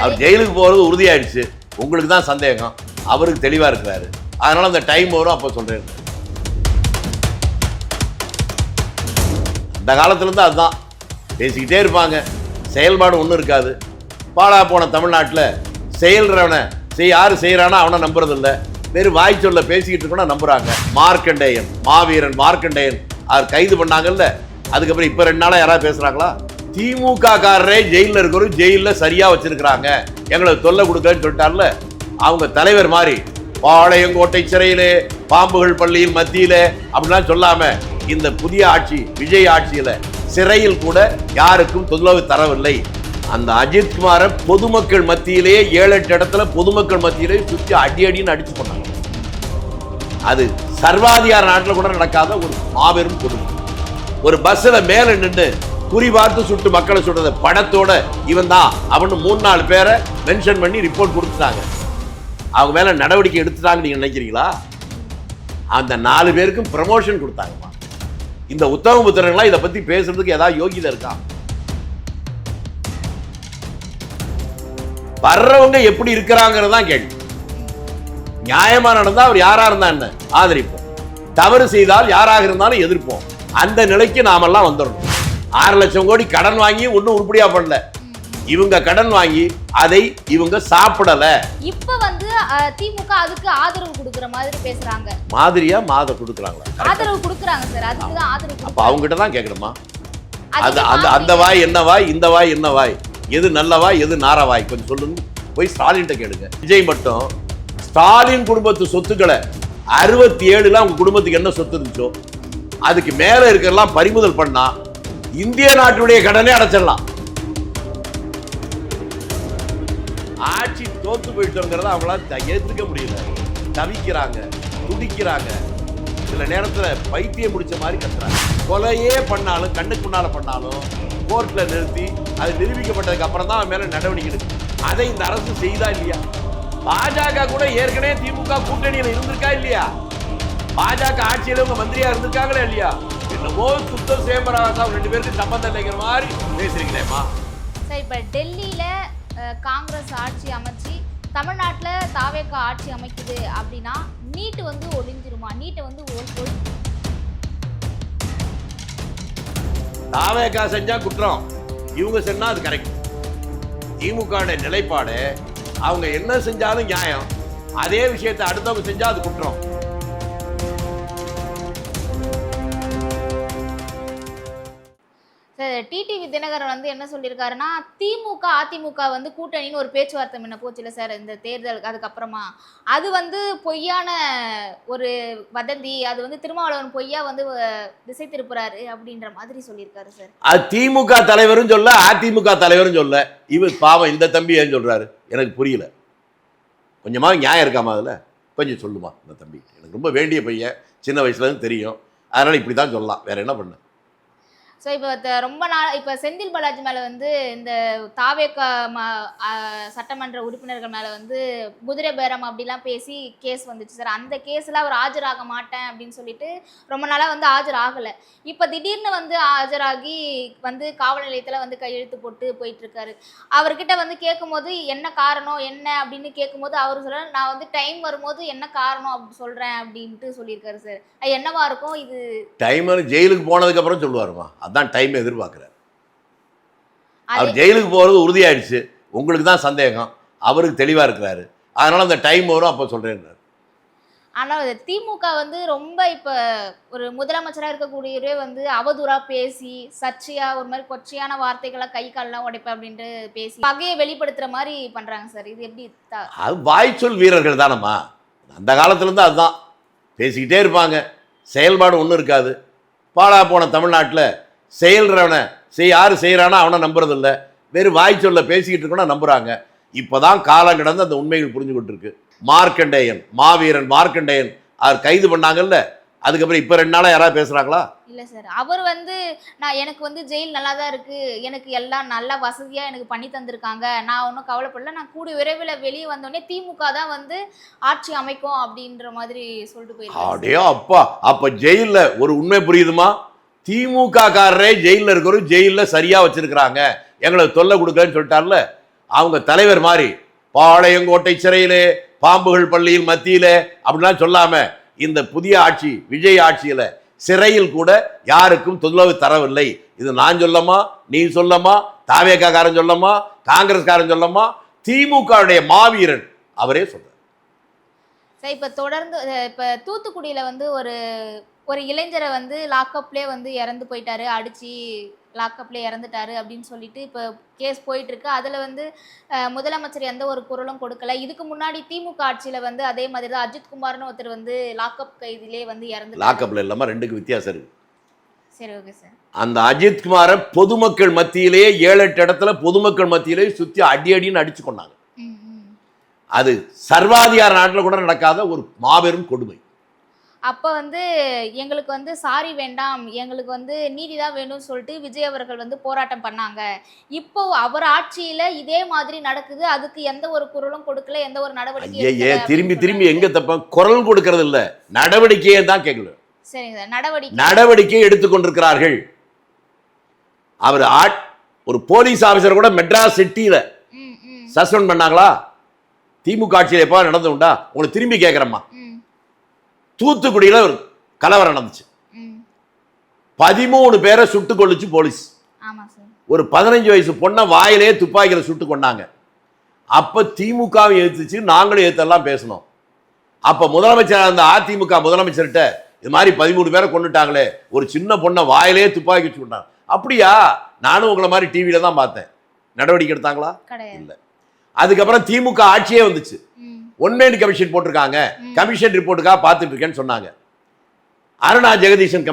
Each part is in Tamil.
அவர் ஜெயிலுக்கு போறது உறுதியாயிடுச்சு. உங்களுக்கு தான் சந்தேகம், அவருக்கு தெளிவா இருக்கிறாரு. அதனால அந்த டைம் வரும் அப்ப சொல்றேன். இந்த காலத்துல இருந்து அதுதான் பேசிக்கிட்டே இருப்பாங்க, செயல்பாடு ஒன்றும் இருக்காது. பாழா போன தமிழ்நாட்டில் செயல்றவனை யாரு செய்யறானா அவனை நம்புறது இல்லை, வெறும் வாய் சொல்ல பேசிக்கிட்டு இருக்கணும் நம்புறாங்க. மார்க்கண்டேயன், மாவீரன் மார்க்கண்டேயன் அவர் கைது பண்ணாங்கல்ல, அதுக்கப்புறம் இப்ப 2 நாளா யாராவது பேசுறாங்களா? திமுக காரரே ஜெயிலில் இருக்கிறோம், ஜெயிலில் சரியா வச்சிருக்கிறாங்க, எங்களுக்கு தொல்லை கொடுக்கலன்னு சொல்லிட்டார்ல. அவங்க தலைவர் மாதிரி பாளையங்கோட்டை சிறையிலே, பாம்புகள் பள்ளியில் மத்தியிலே அப்படிலாம் சொல்லாம இந்த புதிய ஆட்சி விஜய் ஆட்சியில சிறையில் கூட யாருக்கும் தொந்தரவு தரவில்லை. அந்த அஜித்குமாரை பொதுமக்கள் மத்தியிலே 7-8 இடத்துல பொதுமக்கள் மத்தியிலே சுற்றி அடின்னு அடிச்சு போனாங்க. அது சர்வாதிகார நாட்டில் கூட நடக்காத ஒரு மாபெரும் கொடுமை. ஒரு பஸ்ல மேல நின்று குறி பார்த்து சுட்டு மக்களை சுடுறத படத்தோட இவன் தான் அவனு 3-4 பேரை மென்ஷன் பண்ணி ரிப்போர்ட் கொடுத்துட்டாங்க. அவங்க மேல நடவடிக்கை எடுத்துட்டாங்க நீங்க நினைக்கிறீங்களா? அந்த 4 பேருக்கும் ப்ரமோஷன் கொடுத்தாங்கம்மா. இந்த உத்தமபுத்திரங்களா இதை பத்தி பேசுறதுக்கு ஏதாவது யோகிதை இருக்கா? வர்றவங்க எப்படி இருக்கிறாங்கிறதான் கேள்வி. நியாயமா நடந்தா அவர் யாரா இருந்தா என்ன ஆதரிப்போம், தவறு செய்தால் யாராக இருந்தாலும் எதிர்ப்போம். அந்த நிலைக்கு நாமெல்லாம் வந்துடணும். 6 லட்சம் கோடி கடன் வாங்கி ஒன்னும் உருப்படியா பண்ணல. இவங்க கடன் வாங்கி அதை இவங்க சாப்பிடல. இப்ப வந்து திமுக அதுக்கு ஆதரவு கொடுக்கிற மாதிரி பேசுறாங்க. மாதிரியா மாத கொடுக்குறாங்களா? ஆதரவு கொடுக்குறாங்க சார், அதுக்கு தான் ஆதரவு. அப்ப அவங்க கிட்ட தான் கேட்கணுமா? அந்த வாய் என்ன வாய், இந்த வாய் என்ன வாய், எது நல்ல வாய் எது நார வாய் கொஞ்சம் சொல்லுங்க. போய் ஸ்டாலின் கேளுங்க. விஜய் மட்டும் ஸ்டாலின் குடும்பத்து சொத்துக்களை 67ல அவங்க குடும்பத்துக்கு என்ன சொத்து இருந்துச்சோ அதுக்கு மேல இருக்கிறதெல்லாம் பறிமுதல் பண்ணா இந்திய நாட்டுடைய கடனே அடைச்சிடலாம். ஆட்சி தோத்து போயிட்டோங்கிறத அவங்களால ஏத்துக்க முடியல, தவிக்கிறாங்க, துடிக்கிறாங்க. சில நேரத்துல பைத்தியம் முடிச்ச மாதிரி கத்துறாங்க. கொலையே பண்ணாலும் கண்ணுக்கு முன்னால பண்ணாலும் கோர்ட்ல நிறுத்தி அது நிரூபிக்கப்பட்டதுக்கு அப்புறம் தான் மேல நடவடிக்கை எடுக்கும். அதை இந்த அரசு செய்தா இல்லையா? பாஜக கூட ஏற்கனவே திமுக கூட்டணியில் இருந்திருக்கா இல்லையா? பாஜக ஆட்சியில உங்க மந்திரியா இருந்திருக்காங்களா இல்லையா? என்னமோ சுத்தம் சேம்பராசா 2 பேருக்கு சம்பந்தம் இல்லைங்கிற மாதிரி பேசுறீங்களேம்மா. சார் இப்ப டெல்லியில காங்கிரஸ் ஆட்சி அமைச்சு தமிழ்நாட்டில் தாவேக ஆட்சி அமைக்குது அப்படின்னா நீட்டு வந்து ஒழிஞ்சிருமா? நீட்டை வந்து தாவேக செஞ்சா குற்றம், இவங்க சொன்னா அது கரெக்ட். திமுக நிலைப்பாடு அவங்க என்ன செஞ்சாலும் நியாயம், அதே விஷயத்தை அடுத்தவங்க செஞ்சா அது குற்றம். டிடிவி தினகரன் வந்து என்ன சொல்லியிருக்காருன்னா, திமுக அதிமுக வந்து கூட்டணின்னு ஒரு பேச்சுவார்த்தை முன்ன போச்சுல சார் இந்த தேர்தல், அதுக்கப்புறமா அது வந்து பொய்யான ஒரு வதந்தி, அது வந்து திருமாவளவன் பொய்யா வந்து திசை திருப்புறாரு அப்படின்ற மாதிரி சொல்லியிருக்காரு சார். அது திமுக தலைவரும் சொல்ல, அதிமுக தலைவரும் சொல்ல, இவர் பாவம் இந்த தம்பி ஏன் சொல்றாரு எனக்கு புரியல. கொஞ்சமா நியாயம் இருக்காமா அதுல? கொஞ்சம் சொல்லுமா இந்த தம்பி, எனக்கு ரொம்ப வேண்டிய பையன், சின்ன வயசுல இருந்து தெரியும், அதனால இப்படிதான் சொல்லலாம், வேற என்ன பண்ண. ஸோ இப்போ ரொம்ப நாள் இப்போ செந்தில் பாலாஜி மேலே வந்து இந்த தாவேக சட்டமன்ற உறுப்பினர்கள் மேலே வந்து குதிரை பேரம் அப்படிலாம் பேசி கேஸ் வந்துச்சு சார். அந்த கேஸில் அவர் ஆஜராக மாட்டேன் அப்படின்னு சொல்லிட்டு ரொம்ப நாளாக வந்து ஆஜராகலை. இப்போ திடீர்னு வந்து ஆஜராகி வந்து காவல் நிலையத்தில் வந்து கையெழுத்து போட்டு போயிட்டுருக்காரு. அவர்கிட்ட வந்து கேட்கும்போது என்ன காரணம் என்ன அப்படின்னு கேட்கும்போது அவர் சொல்ல, நான் வந்து டைம் வரும்போது என்ன காரணம் அப்படி சொல்கிறேன் அப்படின்ட்டு சொல்லியிருக்காரு சார். அது என்னவா இருக்கும் இது? டைம் ஜெயிலுக்கு போனதுக்கப்புறம் சொல்லுவாருமா, அதான் டைம் எதிர்பார்க்கிறார். அவர் ஜெயிலுக்கு போறது உறுதியாயிடுச்சு, உங்களுக்கு தான் சந்தேகம், அவருக்கு தெளிவா இருக்கிறாரு, அதனால அந்த டைம் வரும் அப்ப சொல்றேன். ஆனால் திமுக வந்து ரொம்ப இப்போ ஒரு முதலமைச்சராக இருக்கக்கூடியவரே வந்து அவதூறா பேசி சர்ச்சையா ஒரு மாதிரி கொச்சையான வார்த்தைகளாக கை கால்லாம் உடைப்பேன் அப்படின்ட்டு பேசி பகையை வெளிப்படுத்துற மாதிரி பண்றாங்க சார். இது எப்படி? அது வாய்ச்சொல் வீரர்கள் தானம்மா, அந்த காலத்துல இருந்து அதுதான் பேசிக்கிட்டே இருப்பாங்க, செயல்பாடு ஒன்றும் இருக்காது. பாழா போன தமிழ்நாட்டில் செயல்றவனை யாரு செய்யறானா அவனை நம்புறது இல்லை, வெறும் வாய் சொல்ல பேசிக்கிட்டு இருக்கணும் நம்புறாங்க. இப்போதான் காலம் கடந்து அந்த உண்மைகள் புரிஞ்சுக்கிட்டு இருக்கு. மார்க்கண்டேயன், மாவீரன் மார்க்கண்டேயன் அவர் கைது பண்ணாங்கல்ல, அதுக்கப்புறம் இப்ப 2 நாளா யாராவது பேசுறாங்களா? இல்ல சார், அவர் வந்து எனக்கு வந்து ஜெயில் நல்லா தான் இருக்கு, எனக்கு எல்லாம் நல்ல வசதியா எனக்கு பண்ணி தந்திருக்காங்க, நான் ஒன்றும் கவலைப்படல, நான் கூடிய விரைவில் வெளியே வந்தோடனே திமுக தான் வந்து ஆட்சி அமைக்கும் அப்படின்ற மாதிரி சொல்லிட்டு போயிருக்காங்க. அப்படியே அப்ப ஜெயில ஒரு உண்மை புரியுதுமா? திமுக காரரே ஜெயில இருக்கிறோம், ஜெயில சரியா வச்சிருக்கிறாங்க, எங்களுக்கு தொல்லை கொடுக்கலன்னு சொல்லிட்டார்ல. அவங்க தலைவர் மாதிரி பாளையங்கோட்டை சிறையிலே பாம்புகள் பள்ளியில் மத்தியிலே அப்படிலாம் சொல்லாம இந்த புதிய ஆட்சி விஜய் ஆட்சியில சிறையில் கூட யாருக்கும் தொந்தரவு தரவில்லை. இது நான் சொல்லமா, நீ சொல்லமா, தாவேக்காரன் சொல்லமா, காங்கிரஸ்காரன் சொல்லமா, திமுகவுடைய மாவீரன் அவரே சொல்றார். சார் இப்போ தொடர்ந்து இப்போ தூத்துக்குடியில் வந்து ஒரு ஒரு இளைஞரை வந்து லாக்அப்லேயே வந்து இறந்து போயிட்டாரு, அடித்து லாக்அப்லேயே இறந்துட்டாரு அப்படின்னு சொல்லிட்டு இப்போ கேஸ் போயிட்டுருக்கு. அதில் வந்து முதலமைச்சர் எந்த ஒரு குரலும் கொடுக்கல. இதுக்கு முன்னாடி திமுக ஆட்சியில் வந்து அதே மாதிரி தான் அஜித்குமார்னு ஒருத்தர் வந்து லாக்அப் கைதிலே வந்து இறந்து. லாக்அப்ல இல்லாமல் ரெண்டுக்கு வித்தியாசம் இருக்கு. சரி, ஓகே சார். அந்த அஜித்குமாரை பொதுமக்கள் மத்தியிலேயே 7-8 இடத்துல பொதுமக்கள் மத்தியிலேயே சுற்றி அடின்னு அடிச்சு கொண்டாங்க. அது சர்வாதிகார நாட்டில் கூட நடக்காத ஒரு மாபெரும் கொடுமை. அப்போ வந்து எங்களுக்கு வந்து சாரி வேண்டாம், எங்களுக்கு வந்து நீதி தான் வேணும்னு சொல்லிட்டு விஜய் அவர்கள் வந்து போராட்டம் பண்ணாங்க. இப்போ அவர் ஆட்சியில் இதே மாதிரி நடக்குது, அதுக்கு எந்த ஒரு குரலும் கொடுக்கல, எந்த ஒரு நடவடிக்கையும் திரும்பி திரும்பி எங்க தப்ப குரல் கொடுக்கறது இல்ல, நடவடிக்கையே தான் கேட்கல. சரிங்க சார். நடவடிக்கை எடுத்துக்கொண்டிருக்கிறார்கள். அவர் ஒரு போலீஸ் ஆபீசர் கூட மெட்ராஸ் சிட்டியில சஸ்பெண்ட் பண்ணாங்களா? திமுக ஆட்சியில் எப்போ நடந்து உண்டா? உங்களுக்கு திரும்பி கேட்கிறேம்மா. தூத்துக்குடியில் ஒரு கலவரம் நடந்துச்சு. 13 பேரை சுட்டு கொள்ளுச்சு போலீஸ். ஒரு 15 வயசு பொண்ணை வாயிலே துப்பாக்கியில் சுட்டு கொண்டாங்க. அப்ப திமுகவை எதிர்த்துச்சு, நாங்களும் எதிர்த்தெல்லாம் பேசணும். அப்ப முதலமைச்சர் அந்த அதிமுக முதலமைச்சர்கிட்ட இது மாதிரி 13 பேரை கொண்டுட்டாங்களே, ஒரு சின்ன பொண்ணை வாயிலே துப்பாக்கி வச்சு கொண்டாங்க. அப்படியா? நானும் உங்களை மாதிரி டிவியில தான் பார்த்தேன். நடவடிக்கை எடுத்தாங்களா? இல்லை. அதுக்கப்புறம் திமுக ஆட்சியே வந்துச்சு. ஒன்மேன் கமிஷன் போட்டிருக்காங்க, கமிஷன் ரிப்போர்ட்டுக்காக பார்த்துட்டு இருக்கேன்னு சொன்னாங்க. அருணா ஜெகதீசன்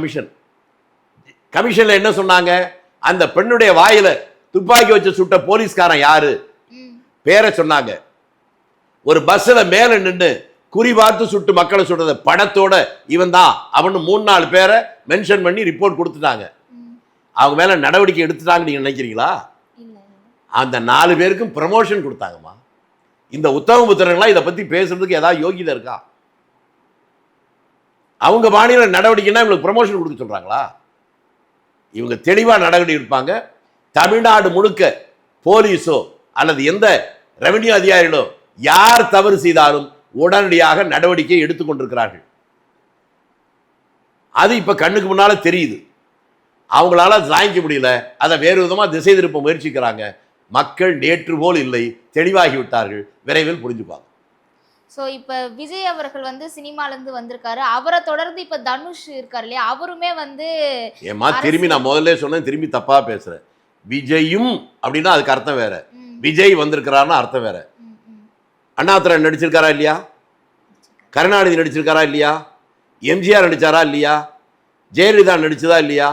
கமிஷன்ல என்ன சொன்னாங்க? அந்த பெண்ணுடைய வாயில துப்பாக்கி வச்சு சுட்ட போலீஸ்காரன் யாரு பேரை சொன்னாங்க. ஒரு பஸ்ல மேல நின்று குறி பார்த்து சுட்டு மக்களை சுடுறத படத்தோட இவன் தான் அவனு 3-4 பேரை மென்ஷன் பண்ணி ரிப்போர்ட் கொடுத்துட்டாங்க. அவங்க மேல நடவடிக்கை எடுத்துட்டாங்க நீங்க நினைக்கிறீங்களா? அந்த 4 பேருக்கும் ப்ரமோஷன் கொடுத்தாங்கம்மா. இந்த உத்தமபுத்திரங்களா இதை பத்தி பேசுறதுக்கு ஏதாவது யோகிதை இருக்கா? அவங்க மாநில நடவடிக்கைன்னா இவங்களுக்கு ப்ரமோஷன் கொடுக்க சொல்றாங்களா? இவங்க தெளிவா நடவடிக்கை எடுப்பாங்க. தமிழ்நாடு முழுக்க போலீஸோ அல்லது எந்த ரெவென்யூ அதிகாரிகளோ யார் தவறு செய்தாலும் உடனடியாக நடவடிக்கை எடுத்துக்கொண்டிருக்கிறார்கள். அது இப்ப கண்ணுக்கு முன்னால தெரியுது. அவங்களால தாங்கிக்க முடியல, அதை வேறு விதமா திசை திருப்ப முயற்சிக்கிறாங்க. மக்கள் நேற்று போல் இல்லை, தெளிவாகி விட்டார்கள். விரைவில் புரிஞ்சுப்பாங்க. ஸோ இப்போ விஜய் அவர்கள் வந்து சினிமாலேருந்து வந்திருக்காரு. அவரை தொடர்ந்து இப்போ தனுஷ் இருக்கார் இல்லையா, அவருமே வந்து ஏமா திரும்பி நான் முதல்ல சொன்னேன், திரும்பி தப்பா பேசுறேன். விஜயும் அப்படின்னா அதுக்கு அர்த்தம் வேற, விஜய் வந்திருக்கிறாருன்னு அர்த்தம் வேற. அண்ணாதுரை நடிச்சிருக்காரா இல்லையா? கருணாநிதி நடிச்சிருக்காரா இல்லையா? எம்ஜிஆர் நடிச்சாரா இல்லையா? ஜெயலலிதா நடிச்சதா இல்லையா?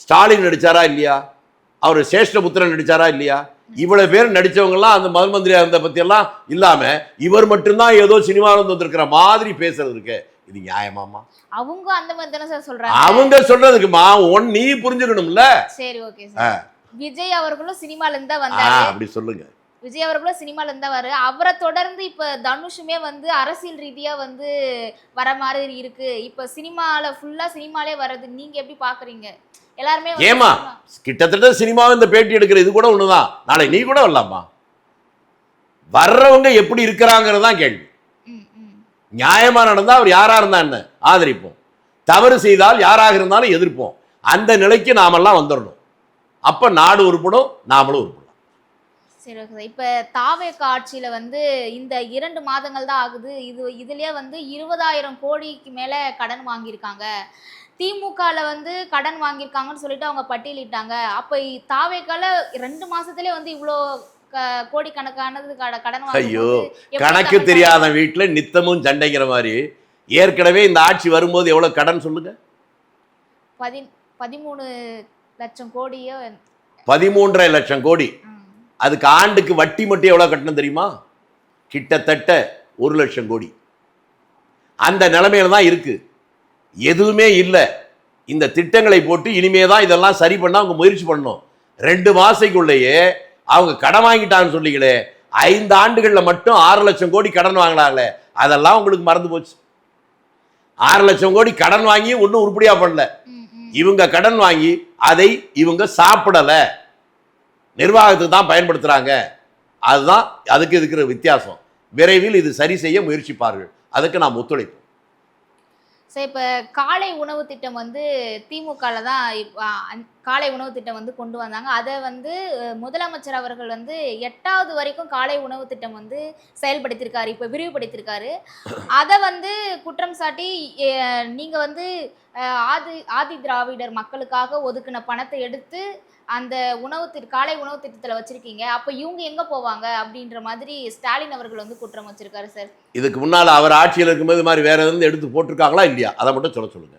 ஸ்டாலின் நடிச்சாரா இல்லையா? அவர் சேஷ்டபுத்திரன் நடிச்சாரா இல்லையா? இவ்வளவு பேர் நடிச்சவங்கலாம் அந்த முதல் மந்திரியா இருந்த பத்தி எல்லாம் இல்லாம இவர் மட்டும்தான் ஏதோ சினிமாவில் வந்திருக்கிற மாதிரி பேசுறது இருக்கு. இது நியாயமாமா? அவங்க அந்த மாதிரி தானே சார் சொல்றாங்க. அவங்க சொல்றதுக்குமா நீ புரிஞ்சுக்கணும்ல. சரி, ஓகே சார். விஜய் அவர்களும் சினிமால இருந்து தான் வந்தாரு. அப்படி சொல்லுங்க. விஜய் அவர்களும் சினிமால இருந்தா வரு. அவரை தொடர்ந்து இப்ப தனுஷுமே வந்து அரசியல் ரீதியா வந்து வர மாதிரி இருக்கு. இப்ப சினிமால ஃபுல்லா சினிமாலே வர்றது நீங்க எப்படி பாக்குறீங்க? எல்லாருமே ஏமா கிட்டத்தட்ட சினிமாவை இந்த பேட்டி எடுக்கிற இது கூட ஒண்ணுதான். நாளை நீ கூட வரலாமா? வர்றவங்க எப்படி இருக்கிறாங்கிறதான் கேள்வி. நியாயமா நடந்தா அவர் யாரா இருந்தா என்ன ஆதரிப்போம், தவறு செய்தால் யாராக இருந்தாலும் எதிர்ப்போம். அந்த நிலைக்கு நாமெல்லாம் வந்துடணும். அப்ப நாடு உருப்படும், நாமளும் உருப்படும். சரி, ஓகே. இப்போ தாவேக ஆட்சியில் வந்து இந்த 2 மாதங்கள் தான் ஆகுது. இதுலேயே வந்து 20,000 கோடிக்கு மேலே கடன் வாங்கியிருக்காங்க. திமுகவில் வந்து கடன் வாங்கியிருக்காங்கன்னு சொல்லிட்டு அவங்க பட்டியலிட்டாங்க. அப்போ தாவேகால 2 மாசத்துலேயே வந்து இவ்வளோ கோடிக்கணக்கானது கடன் வாங்க. ஐயோ, கணக்கு தெரியாத வீட்டில் நித்தமும் சண்டைங்கிற மாதிரி. ஏற்கனவே இந்த ஆட்சி வரும்போது எவ்வளோ கடன் சொல்லுங்க? 13 லட்சம் கோடியோ, 13.5 லட்சம் கோடி. அதுக்கு ஆண்டுக்கு வட்டி மட்டும் எவ்வளவு கட்டணும் தெரியுமா? கிட்டத்தட்ட 1 லட்சம் கோடி. அந்த நிலைமையில தான் இருக்கு. எதுவுமே இல்லை. இந்த திட்டங்களை போட்டு இனிமேதான் இதெல்லாம் சரி பண்ண அவங்க முயற்சி பண்ணணும். 2 மாசத்துக்குள்ளேயே அவங்க கடன் வாங்கிட்டான்னு சொல்லிங்களே, 5 ஆண்டுகள்ல மட்டும் 6 லட்சம் கோடி கடன் வாங்கினாங்களே, அதெல்லாம் உங்களுக்கு மறந்து போச்சு. 6 லட்சம் கோடி கடன் வாங்கி ஒன்றும் உருப்படியா பண்ணல. இவங்க கடன் வாங்கி அதை இவங்க சாப்பிடல. நிர்வாகத்துக்கு தான் பயன்படுத்துகிறாங்க. அதுதான் அதுக்கு இருக்கிற வித்தியாசம். விரைவில் இது சரி செய்ய முயற்சிப்பார்கள். அதுக்கு நாம் ஒத்துழைப்போம். சரி, இப்போ காலை உணவு திட்டம் வந்து திமுகவில் தான் காலை உணவு திட்டம் வந்து கொண்டு வந்தாங்க. அதை வந்து முதலமைச்சர் அவர்கள் வந்து 8வது வரைக்கும் காலை உணவு திட்டம் வந்து செயல்படுத்தியிருக்காரு, இப்போ விரிவுபடுத்தியிருக்காரு. அதை வந்து குற்றம் சாட்டி நீங்கள் வந்து ஆதி திராவிடர் மக்களுக்காக ஒதுக்கின பணத்தை எடுத்து அந்த காலை உணவு திட்டத்தில் வச்சிருக்கீங்க, அப்போ இவங்க எங்கே போவாங்க அப்படின்ற மாதிரி ஸ்டாலின் அவர்கள் வந்து குற்றம் வச்சிருக்காரு சார். இதுக்கு முன்னால் அவர் ஆட்சியில் இருக்கும்போது மாதிரி வேற எதுவும் எடுத்து போட்டிருக்காங்களா இல்லையா, அதை மட்டும் சொல்லுங்க.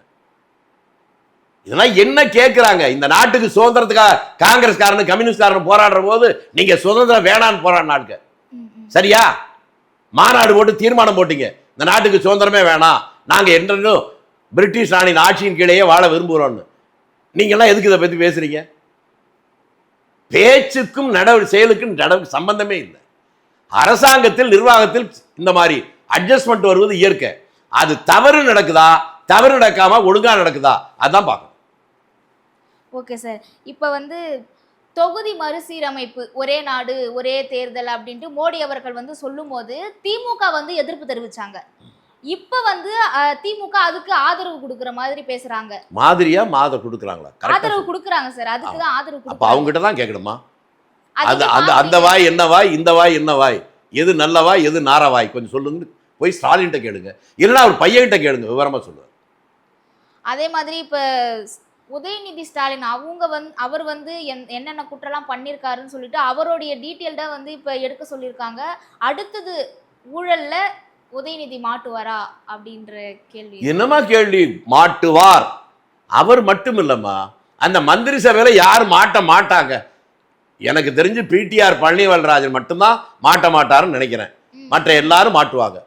இதெல்லாம் என்ன கேட்குறாங்க? இந்த நாட்டுக்கு சுதந்திரத்துக்காக காங்கிரஸ்காரனு கம்யூனிஸ்ட்காரனு போராடுற போது நீங்க சுதந்திரம் வேணான்னு போராடினாங்க, சரியா? மாநாடு போட்டு தீர்மானம் போட்டீங்க, இந்த நாட்டுக்கு சுதந்திரமே வேணாம், நாங்க என்றும் பிரிட்டிஷ் ராணியின் ஆட்சியின் கீழேயே வாழ விரும்புகிறோம்னு. நீங்கெல்லாம் எதுக்கு இதை பற்றி பேசுறீங்க? பேச்சுக்கும் செயலுக்கும் சம்பந்தமே இல்லை. அரசாங்கத்தில் நிர்வாகத்தில் இந்த மாதிரி அட்ஜஸ்ட்மெண்ட் வருவது இயற்கை. அது தவறு நடக்குதா, தவறு நடக்காம ஒழுங்கா நடக்குதா, அதான் பார்க்கணும். ஓகே சார், இப்போ வந்து தொகுதி மறுசீரமைப்பு, ஒரே நாடு ஒரே தேர்தல் அப்படின்ட்டு மோடி அவர்கள் வந்து சொல்லும் போது திமுக வந்து எதிர்ப்பு தெரிவிச்சாங்க. இப்ப வந்து திமுக அதுக்கு ஆதரவு கொடுக்கிற மாதிரி பேசுறாங்க. கொடுக்குறாங்களா? ஆதரவு கொடுக்குறாங்க சார், அதுக்கு தான் ஆதரவு கொடுக்குறாங்க. அப்ப அவங்க கிட்ட தான் கேட்கணுமா? அந்த வாய் என்ன வாய், இந்த வாய் என்ன வாய், எது நல்ல வாய் எது நார வாய், கொஞ்சம் சொல்லுங்க. போய் ஸ்டாலின் கிட்ட கேளுங்க, இல்லைன்னா அவர் பையன்கிட்ட கேளுங்க, விவரமா சொல்லுவார். அதே மாதிரி இப்ப உதயநிதி ஸ்டாலின் அவர் வந்து என்னென்ன குற்றம்லாம் பண்ணியிருக்காருன்னு சொல்லிட்டு அவருடைய டீட்டெயில்டா வந்து இப்ப எடுக்க சொல்லியிருக்காங்க. அடுத்தது ஊழல்ல உதயநிதி மாட்டுவாரா அப்படின்ற கேள்வி. என்னமா கேள்வி? மாட்டுவார். அவர் மட்டும் இல்லம்மா, அந்த மந்திரி சபையில யார் மாட்டாங்க? எனக்கு தெரிஞ்சு பிடிஆர் பழனிவேல்ராஜன் மட்டும்தான் மாட்ட மாட்டாருன்னு நினைக்கிறேன். மற்ற எல்லாரும் மாட்டுவாங்க.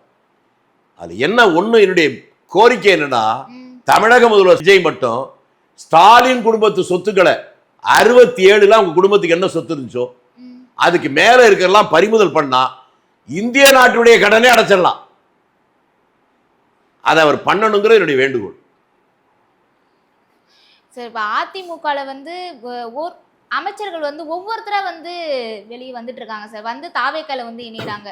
அது என்ன ஒண்ணு, என்னுடைய கோரிக்கை என்னன்னா, தமிழக முதல்வர் விஜய் மட்டும் ஸ்டாலின் குடும்பத்து சொத்துக்களை 67ல அவங்க குடும்பத்துக்கு என்ன சொத்து இருந்துச்சோ அதுக்கு மேல இருக்கிறதெல்லாம் பறிமுதல் பண்ணா இந்திய நாட்டுடைய கடனே அடைச்சிடலாம். அதை அவர் பண்ணணுங்கிற என்னுடைய வேண்டுகோள். சரி, இப்போ அதிமுகல வந்து அமைச்சர்கள் வந்து ஒவ்வொருத்தரா வந்து வெளியே வந்துட்டு இருக்காங்க சார், வந்து தாவேக்கால வந்து இணைகிறாங்க.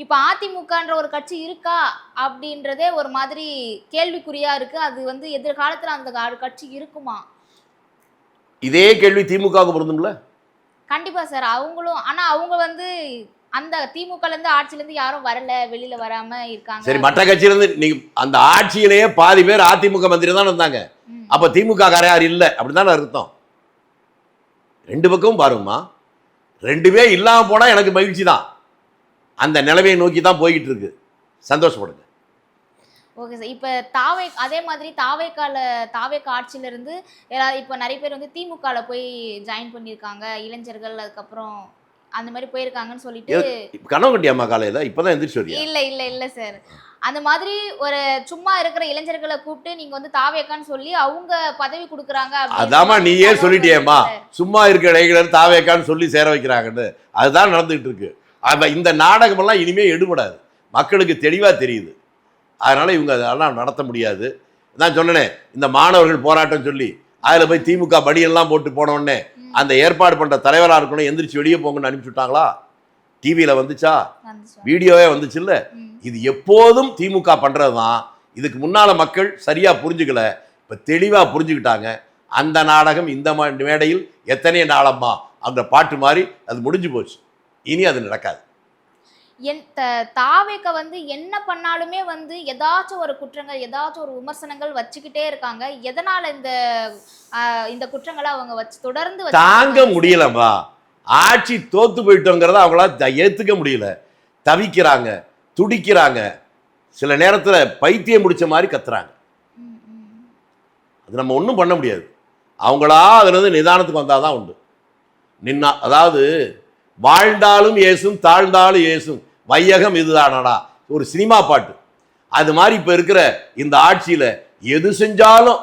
இப்போ அதிமுகன்ற ஒரு கட்சி இருக்கா அப்படின்றதே ஒரு மாதிரி கேள்விக்குறியா இருக்கு. அது வந்து எதிர்காலத்தில் அந்த கட்சி இருக்குமா? இதே கேள்வி திமுகவுக்கு பொருந்தும்ல? கண்டிப்பா சார். அவங்களும் ஆனா அவங்க வந்து அந்த திமுகல இருந்து ஆட்சியில இருந்து யாரும் வரல, வெளியில வராம இருக்காங்க. சரி, மற்ற கட்சியில இருந்து நீங்க அந்த ஆட்சியிலேயே பாதி பேர் அதிமுக மந்திரி தான் இருந்தாங்க. அப்ப திமுக யாரும் இல்லை அப்படிதான் அர்த்தம். ரெண்டு பக்கமும் பாருங்கம்மா, ரெண்டுமே இல்லாம போனா எனக்கு மகிழ்ச்சி தான். அந்த நிலைமையை நோக்கி தான் போய்கிட்டு இருக்கு, சந்தோஷப்படுங்க. Okay sir. இப்போ அதே மாதிரி தாவேக்கா ஆட்சியில இருந்து இப்போ நிறைய பேர் வந்து திமுகல போய் ஜாயின் பண்ணியிருக்காங்க, இளைஞர்கள். அதுக்கப்புறம் அந்த மாதிரி போயிருக்காங்கன்னு சொல்லிட்டு கனவு கட்டியாமா காலையில இப்பதான் எந்திரிச்சு வரியா? இல்ல சார், அந்த மாதிரி ஒரு சும்மா இருக்கிற இளைஞர்களை கூப்பிட்டு நீங்க வந்து தாவேக்கான்னு சொல்லி அவங்க பதவி கொடுக்குறாங்க. அதாமா நீயே சொல்லிட்டியேம்மா, சும்மா இருக்கிற இளைஞர்கள் தாவேக்கான்னு சொல்லி சேர வைக்கிறாங்கன்னு. அதுதான் நடந்துகிட்டு இருக்கு. இந்த நாடகம் எல்லாம் இனிமே எடுபடாது, மக்களுக்கு தெளிவா தெரியுது. அதனால இவங்க அதெல்லாம் நடத்த முடியாது. நான் சொன்னேன், இந்த மாணவர்கள் போராட்டம் சொல்லி அதில் போய் திமுக படியெல்லாம் போட்டு போன உடனே அந்த ஏற்பாடு பண்ற தலைவராக இருக்கணும், எந்திரிச்சு வெளியே போங்கன்னு அனுப்பிச்சுட்டாங்களா? டிவியில் வந்துச்சா? வீடியோவே வந்துச்சு இல்ல? இது எப்போதும் திமுக பண்றதுதான். இதுக்கு முன்னால மக்கள் சரியா புரிஞ்சுக்கல, இப்ப தெளிவா புரிஞ்சுக்கிட்டாங்க. அந்த நாடகம் இந்த மேடையில் எத்தனை நாளம்மா அந்த பாட்டு மாதிரி அது முடிஞ்சு போச்சு. இனி அது நடக்காது. தாவேக்க வந்து என்ன பண்ணாலுமே வந்து ஏதாச்சும் ஒரு குற்றங்கள், ஏதாச்சும் ஒரு விமர்சனங்கள் வச்சுக்கிட்டே இருக்காங்க. எதனால இந்த குற்றங்களை அவங்க வச்சு தொடர்ந்து தாங்க முடியலம்மா. ஆட்சி தோத்து போயிட்டோங்கிறத அவங்களால ஏத்துக்க முடியல, தவிக்கிறாங்க, துடிக்கிறாங்க, சில நேரத்துல பைத்தியம் முடிச்ச மாதிரி கத்துறாங்க. அது நம்ம ஒன்றும் பண்ண முடியாது. அவங்களா அதுல இருந்து நிதானத்துக்கு வந்தாதான் உண்டு. அதாவது வாழ்ந்தாலும் ஏசும் தாழ்ந்தாலும் ஏசும் வையகம் இதுதானடா, ஒரு சினிமா பாட்டு. அது மாதிரி இப்ப இருக்கிற இந்த ஆட்சியில எது செஞ்சாலும்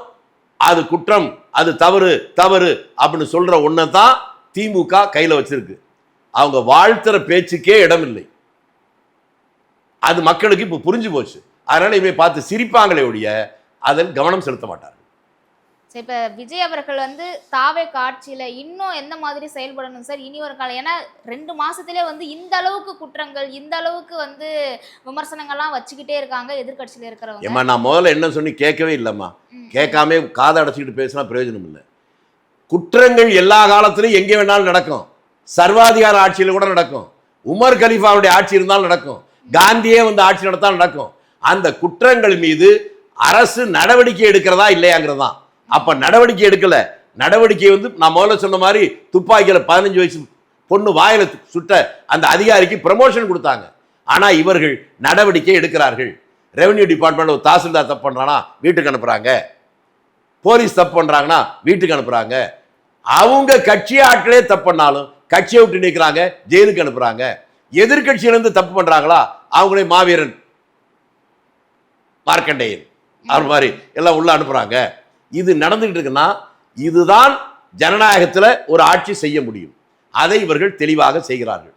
அது குற்றம், அது தவறு தவறு அப்படின்னு சொல்ற ஒன்னதான் திமுக கையில வச்சிருக்கு. அவங்க வாழ்த்துற பேச்சுக்கே இடம் இல்லை. அது மக்களுக்கு இப்ப புரிஞ்சு போச்சு. அதனால இவை பார்த்து சிரிப்பாங்களே ஒழிய அதில் கவனம் செலுத்த மாட்டார்கள். சரி, இப்ப விஜய் அவர்கள் வந்து தாவேக ஆட்சியில இன்னும் எந்த மாதிரி செயல்படணும் சார் இனி ஒரு காலம்? ஏன்னா 2 மாசத்திலே வந்து இந்த அளவுக்கு குற்றங்கள், இந்த அளவுக்கு வந்து விமர்சனங்கள்லாம் வச்சுக்கிட்டே இருக்காங்க எதிர்க்கட்சியில இருக்கிறவங்க. ஏம்மா நான் முதல்ல என்ன சொன்னி கேட்கவே இல்லைம்மா. கேட்காம காதை அடைச்சிக்கிட்டு பேசினா பிரயோஜனம் இல்லை. குற்றங்கள் எல்லா காலத்திலும் எங்கே வேணாலும் நடக்கும். சர்வாதிகார ஆட்சியில் கூட நடக்கும். உமர் கலீஃபாவுடைய ஆட்சி இருந்தாலும் நடக்கும். காந்தியே வந்து ஆட்சி நடத்தாலும் நடக்கும். அந்த குற்றங்கள் மீது அரசு நடவடிக்கை எடுக்கிறதா இல்லையாங்கிறதான். அப்ப நடவடிக்கை எடுக்கல. நடவடிக்கை வந்து நான் முதல்ல சொன்ன மாதிரி துப்பாக்கியில 15 வயசு பொண்ணு வாயில சுட்ட அந்த அதிகாரிக்கு ப்ரமோஷன் கொடுத்தாங்க. ஆனா இவர்கள் நடவடிக்கை எடுக்கிறார்கள். ரெவன்யூ டிபார்ட்மெண்ட் ஒரு தாசில்தார் தப்பு பண்றானா வீட்டுக்கு அனுப்புறாங்க. போலீஸ் தப்பு பண்றாங்கன்னா வீட்டுக்கு அனுப்புறாங்க. அவங்க கட்சி ஆட்களே தப்பு பண்ணாலும் கட்சியை விட்டு நிற்கிறாங்க, ஜெயிலுக்கு அனுப்புறாங்க. எதிர்கட்சியிலிருந்து தப்பு பண்றாங்களா அவங்களே மாவீரன் மார்க்கண்டேயன் அவர் மாதிரி எல்லாம் உள்ள அனுப்புறாங்க. இது நடந்துகிட்டு இருக்குன்னா இதுதான் ஜனநாயகத்தில் ஒரு ஆட்சி செய்ய முடியும். அதை இவர்கள் தெளிவாக செய்கிறார்கள்.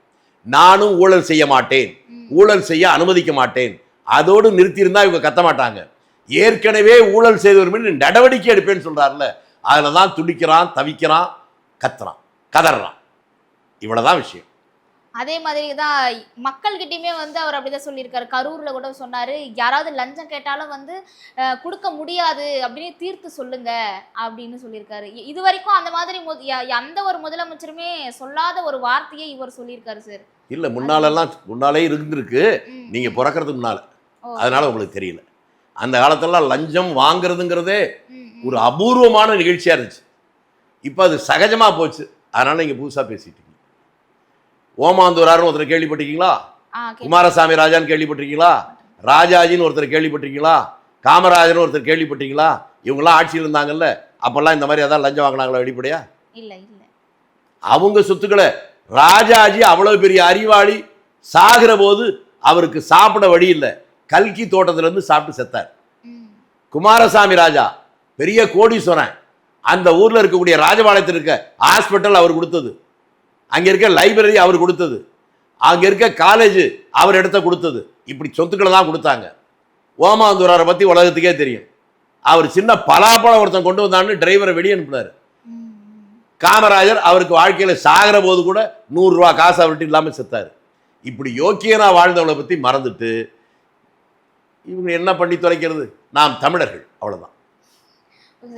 நானும் ஊழல் செய்ய மாட்டேன், ஊழல் செய்ய அனுமதிக்க மாட்டேன், அதோடு நிறுத்தியிருந்தா இவங்க கத்த மாட்டாங்க. ஏற்கனவே ஊழல் செய்தவர் மீது நடவடிக்கை எடுப்பேன்னு சொல்றாருல, அதுல தான் துடிக்கிறான், தவிக்கிறான், கத்துறான், கதறான். இவ்வளவுதான் விஷயம். அதே மாதிரி தான் மக்கள்கிட்டயுமே வந்து அவர் அப்படிதான் சொல்லியிருக்காரு. கரூர்ல கூட சொன்னாரு, யாராவது லஞ்சம் கேட்டாலும் வந்து கொடுக்க முடியாது அப்படின்னு தீர்த்து சொல்லுங்க அப்படின்னு சொல்லியிருக்காரு. இது வரைக்கும் அந்த மாதிரி எந்த ஒரு முதலமைச்சருமே சொல்லாத ஒரு வார்த்தையை இவர் சொல்லியிருக்காரு சார். இல்ல முன்னாலே இருந்திருக்கு, நீங்க பிறக்கிறதுக்கு முன்னால, அதனால உங்களுக்கு தெரியல. அந்த காலத்துல லஞ்சம் வாங்குறதுங்கிறதே ஒரு அபூர்வமான நிகழ்ச்சியா இருந்துச்சு. இப்ப அது சகஜமா போச்சு. அதனால நீங்க புதுசா பேசிட்டீங்க. ஓமாந்தூரார்னு ஒருத்தர் கேள்விப்பட்டிருக்கீங்களா? குமாரசாமி ராஜான்னு கேள்விப்பட்டிருக்கீங்களா? ராஜாஜின்னு ஒருத்தர் கேள்விப்பட்டிருக்கீங்களா? காமராஜன் ஒருத்தர் கேள்விப்பட்டிருக்கீங்களா? இவங்கெல்லாம் ஆட்சியில் இருந்தாங்கல்ல, அப்பெல்லாம் இந்த மாதிரி ஏதாவது லஞ்சம் வாங்கினாங்களா வெளிப்படையா? இல்ல இல்ல. அவங்க சொத்துக்களை ராஜாஜி அவ்வளவு பெரிய அறிவாளி, சாகிற போது அவருக்கு சாப்பிட வழி இல்லை, கல்கி தோட்டத்துல இருந்து சாப்பிட்டு செத்தார். குமாரசாமி ராஜா பெரிய கோடீஸ்வரன். அந்த ஊர்ல இருக்கக்கூடிய ராஜபாளையத்தில் இருக்க ஹாஸ்பிட்டல் அவர் கொடுத்தது, அங்க இருக்க லைப்ரரி அவர் கொடுத்தது, அங்க இருக்க காலேஜ் அவர் இடத்த கொடுத்தது. இப்படி சொத்துக்களை தான் கொடுத்தாங்க. ஓமாந்தூராரை பத்தி உலகத்துக்கே தெரியும். அவர் சின்ன பலாப்பழம் ஒருத்தன் கொண்டு வந்தான்னு டிரைவரை வெளியே அனுப்பினார். காமராஜர் அவருக்கு வாழ்க்கையில சாகிற போது கூட 100 ரூபா காசு அவர்கிட்ட இல்லாம செத்தாரு. இப்படி யோக்கியனா வாழ்ந்தவளை பத்தி மறந்துட்டு இவங்க என்ன பண்ணி தொலைக்கிறது? நாம் தமிழர்கள், அவ்வளவுதான்.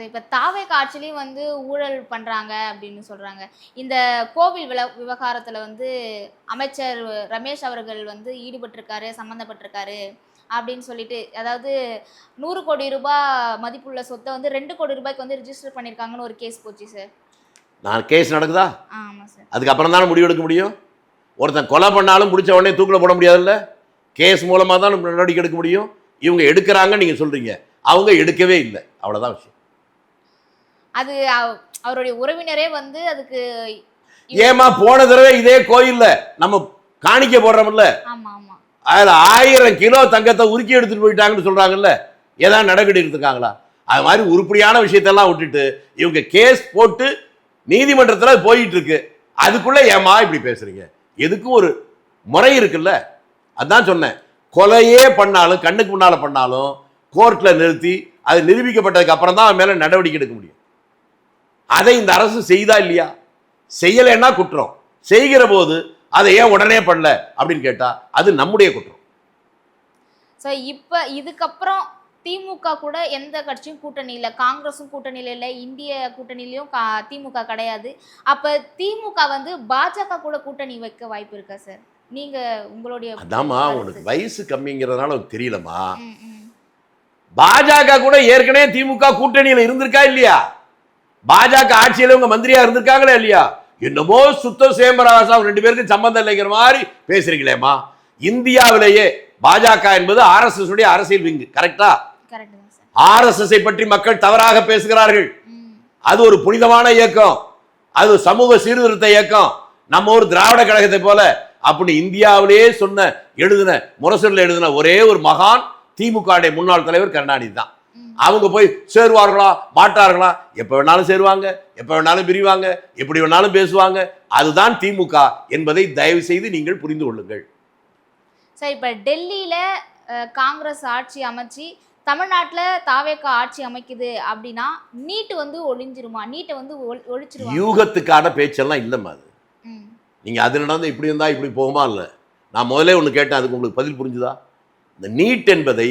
இப்ப தாவேக ஆட்சிலையும் வந்து ஊழல் பண்றாங்க அப்படின்னு சொல்றாங்க. இந்த கோவில் விவகாரத்துல வந்து அமைச்சர் ரமேஷ் அவர்கள் வந்து ஈடுபட்டிருக்காரு, சம்பந்தப்பட்டிருக்காரு அப்படின்னு சொல்லிட்டு, அதாவது 100 கோடி ரூபாய் மதிப்புள்ள சொத்தை வந்து 2 கோடி ரூபாய்க்கு வந்து ரிஜிஸ்டர் பண்ணிருக்காங்கன்னு ஒரு கேஸ் போச்சு சார். நான் கேஸ் நடக்குதா? ஆமா சார். அதுக்கப்புறம் தானே முடிவு எடுக்க முடியும். ஒருத்தன் கொலை பண்ணாலும் பிடிச்ச உடனே தூக்கில் போட முடியாதுல்ல. கேஸ் மூலமா தான் நடவடிக்கை எடுக்க முடியும். இவங்க எடுக்கிறாங்க நீங்க சொல்றீங்க, அவங்க எடுக்கவே இல்லை, அவ்வளவுதான் விஷயம். அது அவருடைய உறவினரே வந்து அதுக்கு ஏமா போன தடவை இதே கோயில்ல நம்ம காணிக்க போடுறோம்ல, ஆமா ஆமா, அதுல 1000 கிலோ தங்கத்தை உருக்கி எடுத்துட்டு போயிட்டாங்கன்னு சொல்றாங்கல்ல, ஏதாவது நடவடிக்கை எடுத்துக்காங்களா? அது மாதிரி உருப்படியான விஷயத்தெல்லாம் விட்டுட்டு இவங்க கேஸ் போட்டு நீதிமன்றத்தில் போயிட்டு இருக்கு. அதுக்குள்ள ஏமா இப்படி பேசுறீங்க? எதுக்கும் ஒரு முறை இருக்குல்ல. அதான் சொன்னேன், கொலையே பண்ணாலும் கண்ணுக்கு முன்னால பண்ணாலும் கோர்ட்ல நிறுத்தி அது நிரூபிக்கப்பட்டதுக்கு அப்புறம் தான் அவன் மேல நடவடிக்கை எடுக்க முடியும். அதை இந்த அரசு செய்தா இல்லையா? செய்யலைன்னா குற்றம், செய்கிற போது அதை ஏன் உடனே பண்ணல அப்படின்னு கேட்டா அது நம்முடைய குற்றம். இப்ப இதுக்கப்புறம் திமுக கூட எந்த கட்சியும் கூட்டணி இல்லை, காங்கிரஸும் கூட்டணியில இல்லை, இந்திய கூட்டணியிலையும் திமுக கிடையாது. அப்ப திமுக வந்து பாஜக கூட கூட்டணி வைக்க வாய்ப்பு இருக்கா சார்? நீங்க உங்களுடைய அதாம்மா, உனக்கு வயசு கம்மிங்கிறதுனால உனக்கு தெரியலமா. பாஜக கூட ஏற்கனவே திமுக கூட்டணியில இருந்திருக்கா இல்லையா? பாஜக ஆட்சியில உங்க மந்திரியா இருந்திருக்காங்களா இல்லையா? என்னமோ சுத்த சேம்பராசா 2 பேருக்கு சம்பந்தம் இல்லைங்கிற மாதிரி பேசுறீங்களேம்மா. இந்தியாவிலேயே பாஜக என்பது RSS உடைய அரசியல் விங்கு, கரெக்டா? RSS பற்றி மக்கள் தவறாக பேசுகிறார்கள். அது ஒரு புனிதமான இயக்கம், அது சமூக சீர்திருத்த இயக்கம், நம்ம ஒரு திராவிட கழகத்தை போல. அப்படி இந்தியாவிலேயே எழுதின முரசொலியில் எழுதின ஒரே ஒரு மகான் திமுக முன்னாள் தலைவர் கருணாநிதி தான். அவங்க போய் சேருவார்களா மாட்டார்களா? எப்ப வேணாலும் சேருவாங்க, எப்ப வேணாலும் பிரிவாங்க, எப்படி வேணாலும் பேசுவாங்க. அதுதான் திமுக என்பதை தயவு செய்து நீங்கள் புரிந்து கொள்ளுங்கள். சார், இப்ப டெல்லியில காங்கிரஸ் ஆட்சி அமைச்சு தமிழ்நாட்டுல தாவேக்கா ஆட்சி அமைக்குது அப்படின்னா நீட் வந்து ஒழிஞ்சிருமா? நீட்டை வந்து ஒழிச்சிருவாங்க? யூகத்துக்கான பேச்செல்லாம் இல்லைம்மா அது. ம். நீங்கள் அது நடந்து இப்படி இருந்தால் இப்படி போகுமா இல்லை. நான் முதலே ஒன்று கேட்டேன், அதுக்கு உங்களுக்கு பதில் புரிஞ்சுதா? இந்த நீட் என்பதை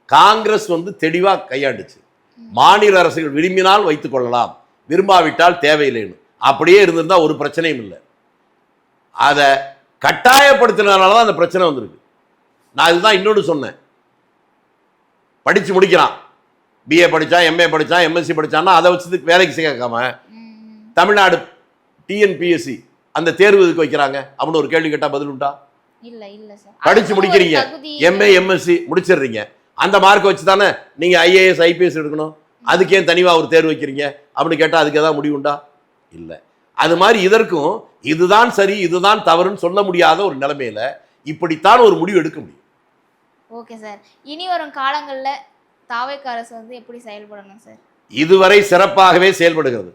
காங்கிரஸ் வந்து தெளிவாக கையாண்டுச்சு. மாநில அரசுகள் விரும்பினால் வைத்துக் கொள்ளலாம், விரும்பாவிட்டால் தேவையில்லைன்னு. அப்படியே இருந்திருந்தால் ஒரு பிரச்சனையும் இல்லை. அதை கட்டாயப்படுத்தினால தான் அந்த பிரச்சனை வந்திருக்கு. நான் இதுதான் இன்னொன்று சொன்னேன். படித்து முடிக்கிறான், பிஏ படித்தான், எம்ஏ படித்தான், எம்எஸ்சி படித்தான்னா அதை வச்சு வேலைக்கு சேர்க்காம தமிழ்நாடு டிஎன்பிஎஸ்சி அந்த தேர்வு இதுக்கு வைக்கிறாங்க அப்படின்னு ஒரு கேள்வி கேட்டால் பதில் உண்டா? இல்ல இல்ல சார். படிச்சு முடிக்கிறீங்க, எம்ஏ எம்எஸ்சி முடிச்சிடுறீங்க, அந்த மார்க் வச்சு தானே நீங்கள் ஐஏஎஸ் ஐபிஎஸ் எடுக்கணும். அதுக்கு ஏன் தனிவாக ஒரு தேர்வு வைக்கிறீங்க அப்படின்னு கேட்டால் அதுக்கு ஏதாவது முடிவு உண்டா? இல்லை. அது மாதிரி இதற்கும் இதுதான் சரி இதுதான் தவறுன்னு சொல்ல முடியாத ஒரு நிலைமையில இப்படித்தான் ஒரு முடிவு எடுக்க முடியும். Okay sir. இனி வரும் காலங்கள்ல தாவேக்கா அரசு வந்து எப்படி செயல்படணும் சார்? இதுவரை சிறப்பாகவே செயல்படுகிறது.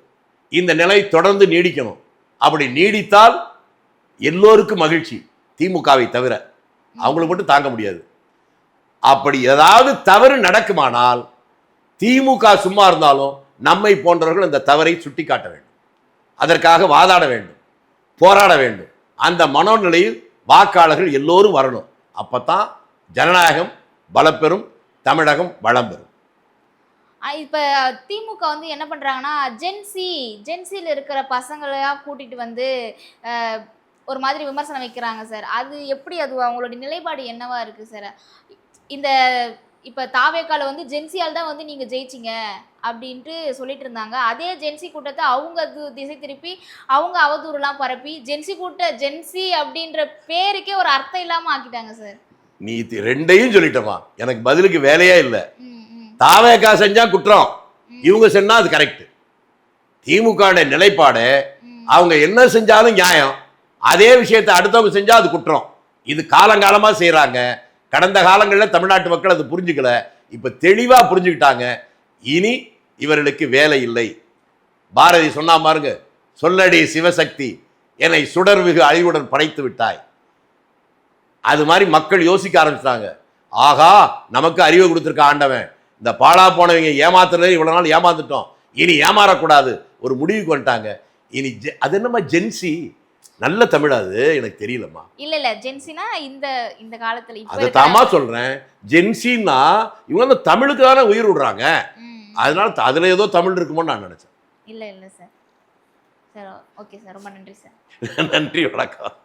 இந்த நிலை தொடர்ந்து நீடிக்கணும். அப்படி நீடித்தால் எல்லோருக்கும் மகிழ்ச்சி, திமுகவை தவிர. அவங்களுக்கு மட்டும் தாங்க முடியாது. அப்படி ஏதாவது தவறு நடக்குமானால் திமுக சும்மா இருந்தாலும் நம்மை போன்றவர்கள் இந்த தவறை சுட்டி காட்ட வேண்டும், அதற்காக வாதாட வேண்டும், போராட வேண்டும். அந்த மனோநிலையில் வாக்காளர்கள் எல்லோரும் வரணும். அப்பதான் ஜனநாயகம் பலப்பெறும், தமிழகம் வளம் பெறும். இப்ப திமுக வந்து என்ன பண்றாங்கன்னா ஜென்சில இருக்கிற பசங்களையா கூட்டிட்டு வந்து ஒரு மாதிரி விமர்சனம் வைக்கிறாங்க சார். அது எப்படி, அது அவங்களுடைய நிலைப்பாடு என்னவா இருக்கு சார்? இந்த இப்ப தாவேக்கால வந்து ஜென்சியால் தான் வந்து நீங்க ஜெயிச்சிங்க அப்படின்ட்டு சொல்லிட்டு இருந்தாங்க. அதே ஜென்சி கூட்டத்தை அவங்க திசை திருப்பி அவங்க அவதூறுலாம் பரப்பி ஜென்சி அப்படின்ற பேருக்கே ஒரு அர்த்தம் இல்லாம ஆக்கிட்டாங்க சார். நீ ரெண்டையும் சொல்லிட்டமா, எனக்கு பதிலுக்கு வேலையே இல்லை. தாவேக்கா செஞ்சா குற்றம், இவங்க சொன்னா அது கரெக்ட். திமுக நிலைப்பாடு அவங்க என்ன செஞ்சாலும் நியாயம், அதே விஷயத்தை அடுத்தவங்க செஞ்சா அது குற்றம். இது காலங்காலமா செய்யறாங்க. கடந்த காலங்களில் தமிழ்நாட்டு மக்கள் அது புரிஞ்சுக்கல, இப்ப தெளிவா புரிஞ்சுக்கிட்டாங்க. இனி இவர்களுக்கு வேலை இல்லை. பாரதி சொன்னா பாருங்க, சொல்லடி சிவசக்தி என்னை சுடர்மிகு அழிவுடன் படைத்து விட்டாய். அது மாதிரி மக்கள் யோசிக்க ஆரம்பிச்சிட்டாங்க. ஆகா, நமக்கு அறிவு கொடுத்துருக்க ஆண்டவன், இந்த பாழா போனவங்க ஏமாத்துறதே இவ்வளவு நாள் ஏமாந்துட்டோம், இனி ஏமாறக்கூடாது ஒரு முடிவுக்கு வந்துட்டாங்க. இனி அது என்னமா ஜென்சி, நல்ல தமிழ் அது எனக்கு தெரியலம்மா. இல்ல ஜென்சினா இந்த காலத்துல அதை தாமா சொல்றேன். ஜென்சின்னா இவங்க தமிழுக்கு தானே உயிர் விடுறாங்க, அதனால அதுல ஏதோ தமிழ் இருக்குமோ நான் நினைச்சேன். இல்ல சார். சார் ஓகே சார், ரொம்ப நன்றி சார். நன்றி, வணக்கம்.